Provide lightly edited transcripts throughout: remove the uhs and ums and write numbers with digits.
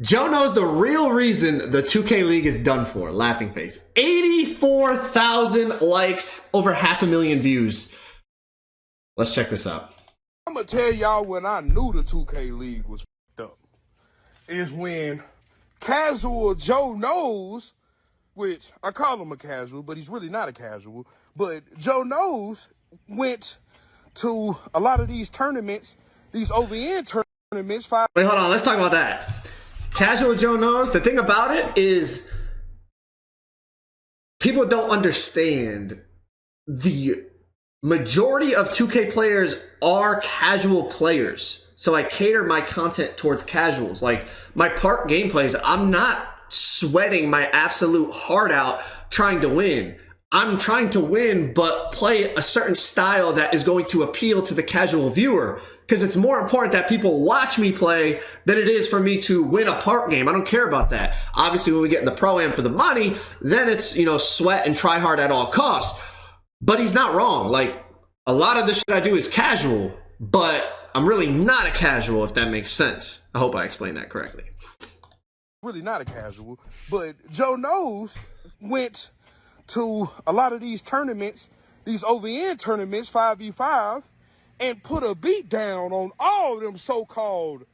Joe knows the real reason the 2K League is done for. Laughing face. 84,000 likes, over 500,000 views. Let's check this out. I'm going to tell y'all when I knew the 2K League was up. Is when casual Joe Knows, which I call him a casual, but he's really not a casual. But Joe Knows went to a lot of these tournaments, these OVN tournaments. Wait, hold on. Let's talk about that. Casual Joe Knows. The thing about it is people don't understand the majority of 2K players are casual players. So I cater my content towards casuals. Like my park gameplays, I'm not sweating my absolute heart out trying to win. I'm trying to win, but play a certain style that is going to appeal to the casual viewer. Because it's more important that people watch me play than it is for me to win a park game. I don't care about that. Obviously, when we get in the Pro-Am for the money, then it's, you know, sweat and try hard at all costs. But he's not wrong. Like, a lot of the shit I do is casual, but I'm really not a casual, if that makes sense. I hope I explained that correctly. Really not a casual, but Joe Knows went to a lot of these tournaments, these OVN tournaments, 5v5, and put a beat down on all of them so-called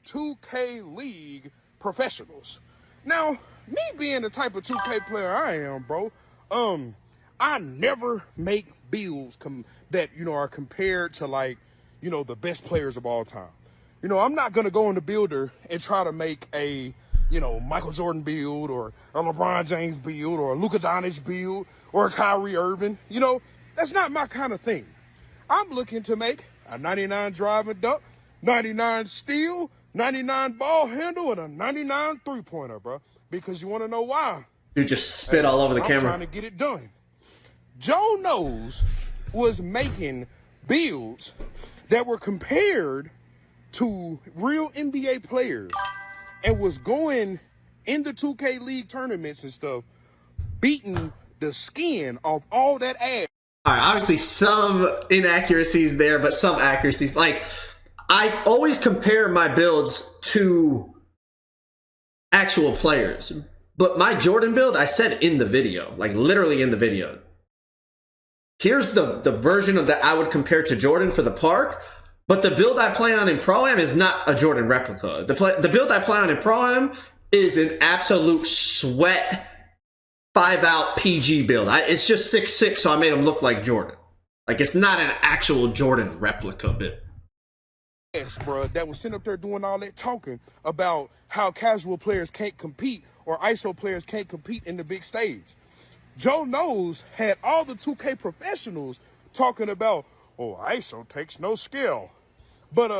2K League professionals. Now, me being the type of 2K player I am, bro, I never make builds that, you know, are compared to, like, you know, the best players of all time. You know, I'm not going to go in the builder and try to make a, you know, Michael Jordan build or a LeBron James build or a Luka Doncic build or a Kyrie Irving. You know, that's not my kind of thing. I'm looking to make a 99 drive and dunk, 99 steal, 99 ball handle, and a 99 three-pointer, bro. Because you want to know why? Dude just spit all over the camera. I'm trying to get it done. Joe Knows was making builds that were compared to real NBA players and was going in the 2K League tournaments and stuff, beating the skin off all that ass. All right, obviously some inaccuracies there, but some accuracies. Like, I always compare my builds to actual players. But my Jordan build, I said in the video, like literally in the video. Here's the version of that I would compare to Jordan for the park. But the build I play on in Pro-Am is not a Jordan replica. The build I play on in Pro-Am is an absolute sweat 5-out PG build. It's just 6'6", so I made him look like Jordan. Like, it's not an actual Jordan replica build. Yes, bro, that was sitting up there doing all that talking about how casual players can't compete or ISO players can't compete in the big stage. Joe Knows had all the 2K professionals talking about, oh, ISO takes no skill. But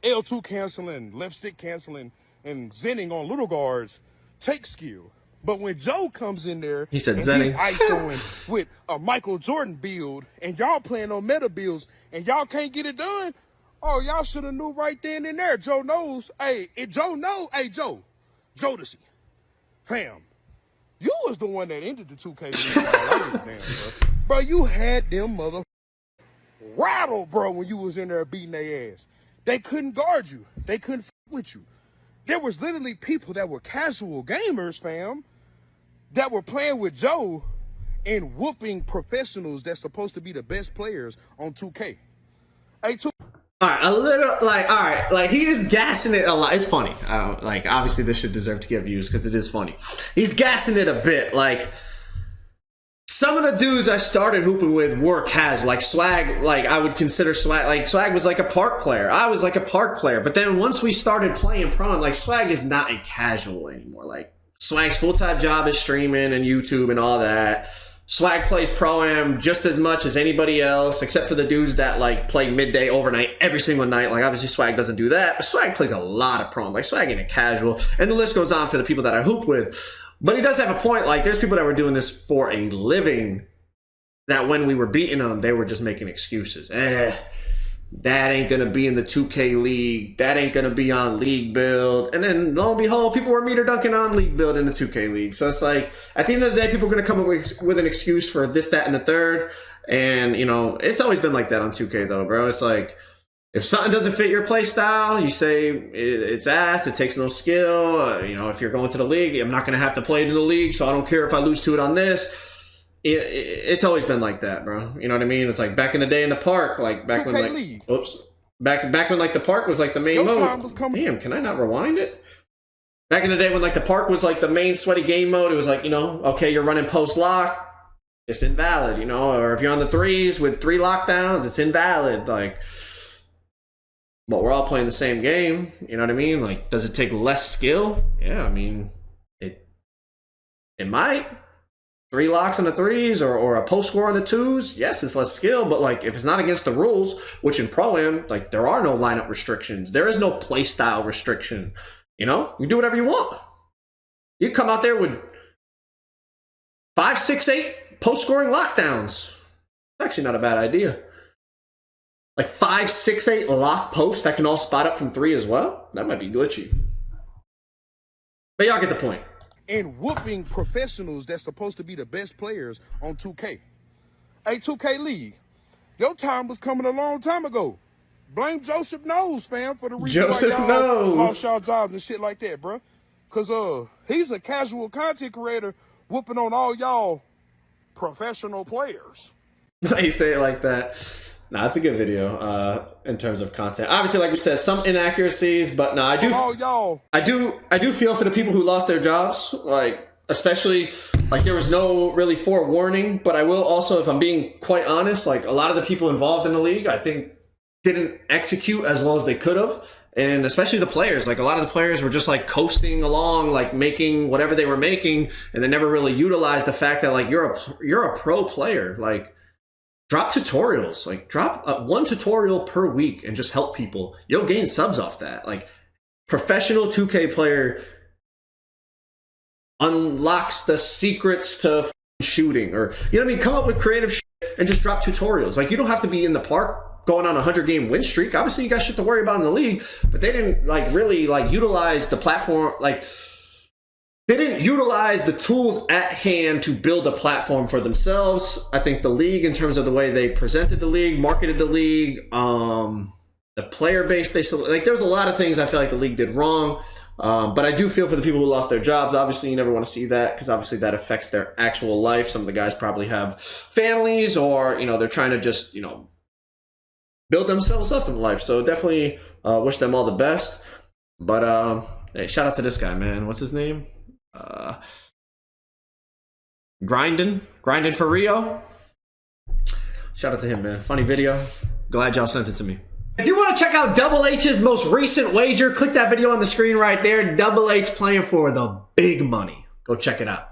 L2 canceling, left stick canceling, and zenning on little guards take skill. But when Joe comes in there, he said and zenning. He's ISOing with a Michael Jordan build, and y'all playing on meta builds, and y'all can't get it done, oh, y'all should have knew right then and there. Joe Knows, hey, Joe, Jodeci, fam, you was the one that ended the 2K League. Bro, you had them mother rattled, bro, when you was in there beating their ass. They couldn't guard you. They couldn't f with you. There was literally people that were casual gamers, fam, that were playing with Joe and whooping professionals that's supposed to be the best players on 2K. Hey, all right, like he is gassing it a lot. It's funny. Like, obviously this should deserve to get views because it is funny. He's gassing it a bit. Like, some of the dudes I started hooping with were casual. Like Swag, like I would consider Swag. Like Swag was like a park player. I was like a park player. But then once we started playing Pro, like Swag is not a casual anymore. Like Swag's full-time job is streaming and YouTube and all that. Swag plays Pro-Am just as much as anybody else, except for the dudes that like play midday, overnight, every single night. Like obviously Swag doesn't do that, but Swag plays a lot of Pro-Am. Like Swag ain't a casual, and the list goes on for the people that I hoop with. But he does have a point. Like there's people that were doing this for a living that when we were beating them, they were just making excuses. That ain't going to be in the 2K League. That ain't going to be on League Build. And then, lo and behold, people were meter dunking on League Build in the 2K League. So it's like, at the end of the day, people are going to come up with an excuse for this, that, and the third. And, you know, it's always been like that on 2K, though, bro. It's like, If something doesn't fit your play style, you say it's ass, it takes no skill. If you're going to the league, I'm not going to have to play it in the league, so I don't care if I lose to it on this. It's always been like that, bro. You know what I mean? It's like back in the day in the park, like back when like league. back when like the park was like the main mode. Time was coming. Damn, can I not rewind it? Back in the day when like the park was like the main sweaty game mode, it was like, okay, you're running post lock, it's invalid, or if you're on the threes with 3 lockdowns, it's invalid. Like, but we're all playing the same game. You know what I mean? Like, does it take less skill? Yeah, I mean, it might. 3 locks on the threes or a post score on the twos. Yes, it's less skill, but like if it's not against the rules, which in Pro-Am, like there are no lineup restrictions. There is no play style restriction. You do whatever you want. You come out there with 5, 6, 8 post scoring lockdowns. It's actually not a bad idea. Like 5, 6, 8 lock posts that can all spot up from 3 as well. That might be glitchy. But y'all get the point. And whooping professionals that's supposed to be the best players on 2K. Hey, 2K League, your time was coming a long time ago. Blame Joseph Knows, fam, for the reason why y'all lost y'all jobs and shit like that, bro. Because he's a casual content creator whooping on all y'all professional players. You say it like that. Nah, it's a good video in terms of content. Obviously, like we said, some inaccuracies, but no, I do feel for the people who lost their jobs, like especially like there was no really forewarning. But I will also, if I'm being quite honest, like a lot of the people involved in the league, I think didn't execute as well as they could have. And especially the players, like a lot of the players were just like coasting along, like making whatever they were making, and they never really utilized the fact that like you're a pro player, like. Drop tutorials, like drop 1 tutorial per week and just help people. You'll gain subs off that. Like professional 2K player unlocks the secrets to shooting, or you know what I mean? Come up with creative shit and just drop tutorials. Like you don't have to be in the park going on a 100-game win streak. Obviously you got shit to worry about in the league, but they didn't like really like utilize the platform. Like they didn't utilize the tools at hand to build a platform for themselves. I think the league, in terms of the way they presented the league, marketed the league, the player base, like there's a lot of things I feel like the league did wrong. But I do feel for the people who lost their jobs. Obviously, you never want to see that because obviously that affects their actual life. Some of the guys probably have families or, they're trying to just, build themselves up in life. So definitely wish them all the best. But hey, shout out to this guy, man. What's his name? Grinding for Rio. Shout out to him, man. Funny video. Glad y'all sent it to me. If you want to check out Double H's most recent wager, click that video on the screen right there. Double H playing for the big money. Go check it out.